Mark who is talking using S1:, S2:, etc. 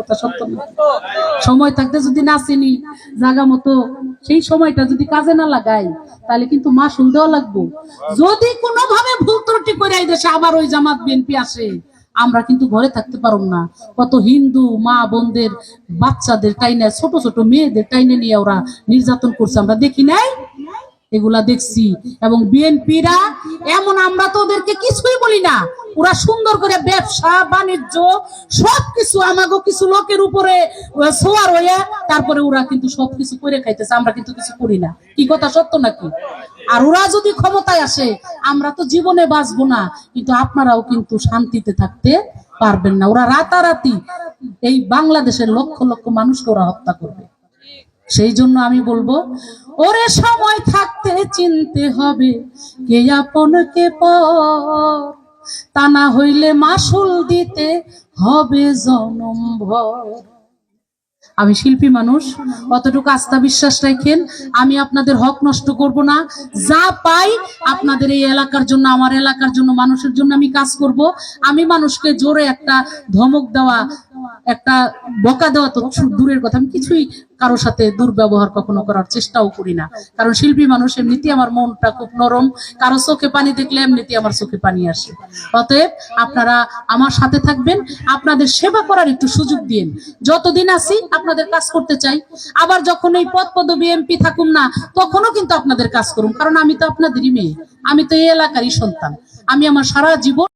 S1: কথা সত্য না? সময় থাকতে যদি না চিনি জায়গা মতো সেই সময়টা যদি কাজে না লাগাই তাহলে কিন্তু মাসুল দেওয়া লাগবো। যদি কোনোভাবে ভুল ত্রুটি করে এই দেশে আবার ওই জামাত বিএনপি আসে, আমরা কিন্তু ঘরে থাকতে পারব না। কত হিন্দু মা বোনদের বাচ্চাদের টাইনে, ছোট ছোট মেয়েদের টাইনে নিয়ে ওরা নির্যাতন করছে, আমরা দেখি নাই? এগুলা দেখছি। এবং বিএনপিরা এমন, আমরা তো ওদেরকে কিছুই বলি না, ওরা সুন্দর করে ব্যবসা বাণিজ্য সবকিছু আমাগো কিছু লোকের উপরে সোয়ার হইয়া তারপরে ওরা কিন্তু সবকিছু করে খাইতেছে, আমরা কিন্তু কিছু করি না। কি কথা সত্য নাকি? আর ওরা যদি ক্ষমতায় আসে আমরা তো জীবনে বাঁচবো না, কিন্তু আপনারাও কিন্তু শান্তিতে থাকতে পারবেন না। ওরা রাতারাতি এই বাংলাদেশের লক্ষ লক্ষ মানুষকে ওরা হত্যা করবে। সেই জন্য আমি বলবো, ওরে সময় থাকতে চিনতে হবে কে আপন কে পর, তা না হইলে মাসুল দিতে হবে জনম ভর। আমি শিল্পী মানুষ, অতটুকু আস্থা বিশ্বাস রাখেন, আমি আপনাদের হক নষ্ট করব না। যা পাই আপনাদের এই এলাকার জন্য, আমার এলাকার জন্য, মানুষের জন্য আমি কাজ করব। আমি মানুষকে জোরে একটা ধমক দেওয়া, একটা বকা দেওয়া তো দূরের কথা, আমি কিছুই কারোর সাথে দুর্ব্যবহার কখনো করার চেষ্টাও করি না। কারণ শিল্পী মানুষ, এমনিতেই আমার মনটা খুব নরম, কারো চোখে পানি দেখলে এমনিতেই আমার চোখে পানি আসে। অতএব আপনারা আমার সাথে থাকবেন, আপনাদের সেবা করার একটু সুযোগ দিন। যতদিন আছি আপনাদের কাজ করতে চাই, আবার যখন এই পদ পদবি এমপি থাকুম না তখনও কিন্তু আপনাদের কাজ করুন, কারণ আমি তো আপনাদেরই মেয়ে, আমি তো এই এলাকারই সন্তান। আমি আমার সারা জীবন